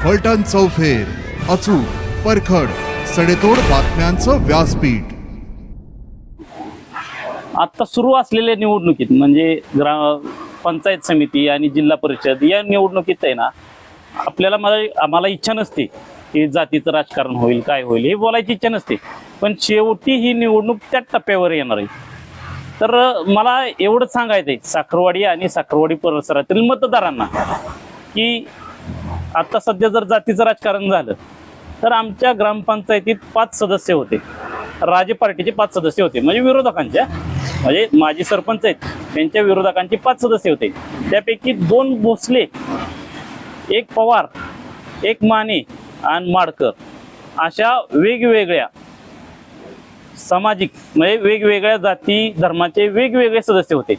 फलटण चौफेर, अचूक, परखड, सडेतोड बातम्यांचं व्यासपीठ. आता सुरू असलेल्या निवडणुकीत म्हणजे पंचायत समिती आणि जिल्हा परिषद या निवडणुकीत आहे ना, आम्हाला इच्छा नसते की जातीचं राजकारण होईल, काय होईल हे बोलायची इच्छा नसते, पण शेवटी ही निवडणूक त्या टप्प्यावर येणार आहे. तर मला एवढंच सांगायचं आहे साखरवाडी आणि साखरवाडी परिसरातील मतदारांना की आता सध्या जर जातीचं राजकारण झालं तर आमच्या ग्रामपंचायतीत 5 सदस्य होते, राजे पार्टीचे 5 सदस्य होते, म्हणजे विरोधकांच्या, म्हणजे माजी सरपंच आहेत त्यांच्या विरोधकांचे 5 सदस्य होते. त्यापैकी 2 भोसले, 1 पवार, 1 माने आणि माडकर अशा वेगवेगळ्या सामाजिक म्हणजे वेगवेगळ्या जाती धर्माचे वेगवेगळे सदस्य होते.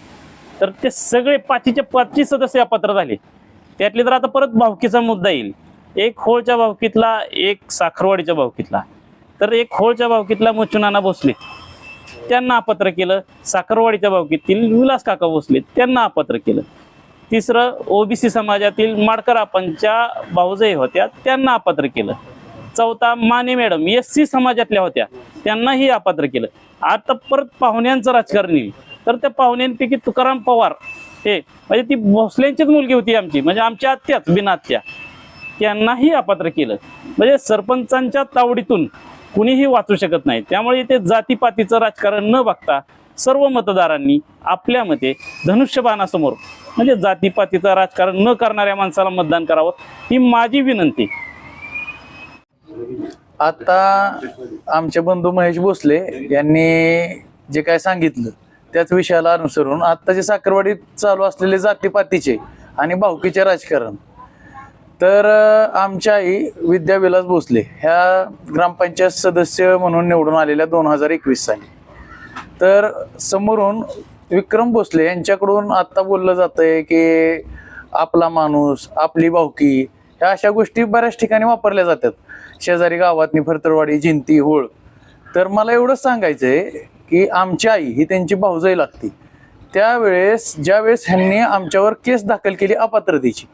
तर ते सगळे 5चे सदस्य अपात्र झाले. त्यातले तर आता परत भावकीचा मुद्दा येईल. एक होळच्या भावकीतला, एक साखरवाडीच्या भावकीतला. तर एक होळच्या भावकीतला मुचुनाना भोसले त्यांना अपात्र केलं, साखरवाडीच्या भावकीतील विलास काका भोसले त्यांना अपात्र केलं. तिसरं ओबीसी समाजातील माडकर आपणच्या भाऊजाई होत्या त्यांना अपात्र केलं. चौथा माने मॅडम एससी समाजातल्या होत्या त्यांनाही अपात्र केलं. आता परत पाहुण्यांचं राजकारण येईल. तर त्या पाहुण्यांपैकी तुकाराम पवार हे म्हणजे ती भोसल्यांचीच मुलगी होती आमची, म्हणजे आमच्या आत्याच बिना आत्या, त्यांनाही अपात्र केलं. म्हणजे सरपंचांच्या तावडीतून कुणीही वाचू शकत नाही. त्यामुळे इथे जातीपातीचं राजकारण न बघता सर्व मतदारांनी आपल्या मते धनुष्यबाणासमोर म्हणजे जातीपातीचं राजकारण न करणाऱ्या माणसाला मतदान करावं ही माझी विनंती. आता आमचे बंधू महेश भोसले यांनी जे काय सांगितलं त्याच विषयाला अनुसरून आता जे साखरवाडीत चालू असलेले जातीपातीचे आणि भावकीचे राजकारण, तर आमच्या आई विद्याविलास भोसले ह्या ग्रामपंचायत सदस्य म्हणून निवडून आलेल्या 2021 साली. तर समोरून विक्रम भोसले यांच्याकडून आता बोललं जातंय की आपला माणूस, आपली भावकी ह्या अशा गोष्टी बऱ्याच ठिकाणी वापरल्या जातात शेजारी गावातनी, फरतरवाडी, जिंती, होळ. तर मला एवढंच सांगायचंय की आमची आई ही त्यांची भाऊजाई लागते. त्यावेळेस ज्यावेळेस ह्यांनी आमच्यावर केस दाखल केली अपात्रतेची,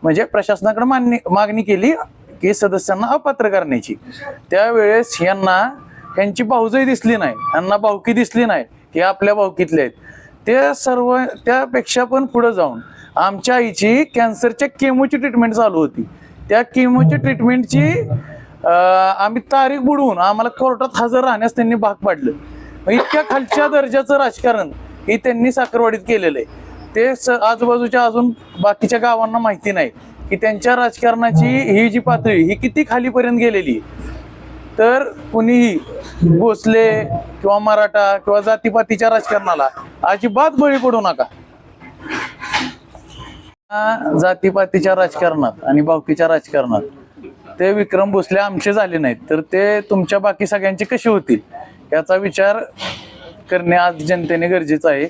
म्हणजे प्रशासनाकडे मागणी केली की सदस्यांना अपात्र करण्याची, त्यावेळेस यांची भाऊजाई दिसली नाही, यांना भावकी दिसली नाही की आपल्या भावकीतले आहेत. ते सर्व त्यापेक्षा पण पुढे जाऊन आमच्या आईची कॅन्सरच्या केमोची ट्रीटमेंट चालू होती. त्या केमोच्या ट्रीटमेंटची आम्ही तारीख बुडवून आम्हाला कोर्टात हजर राहण्यास त्यांनी भाग पाडलं. इतक्या खालच्या दर्जाचं राजकारण हे त्यांनी साखरवाडीत केलेलं आहे. ते आजूबाजूच्या अजून बाकीच्या गावांना माहिती नाही की त्यांच्या राजकारणाची ही जी पातळी ही किती खालीपर्यंत गेलेली. तर कुणीही भोसले किंवा मराठा किंवा जातीपातीच्या राजकारणाला अजिबात बळी पडू नका. जातीपातीच्या राजकारणात आणि भावकीच्या राजकारणात ते विक्रम भोसले आमचे झाले नाहीत तर ते तुमच्या बाकी सगळ्यांचे कसे होतील याचा विचार करणे आज जनतेने गरजेचं आहे.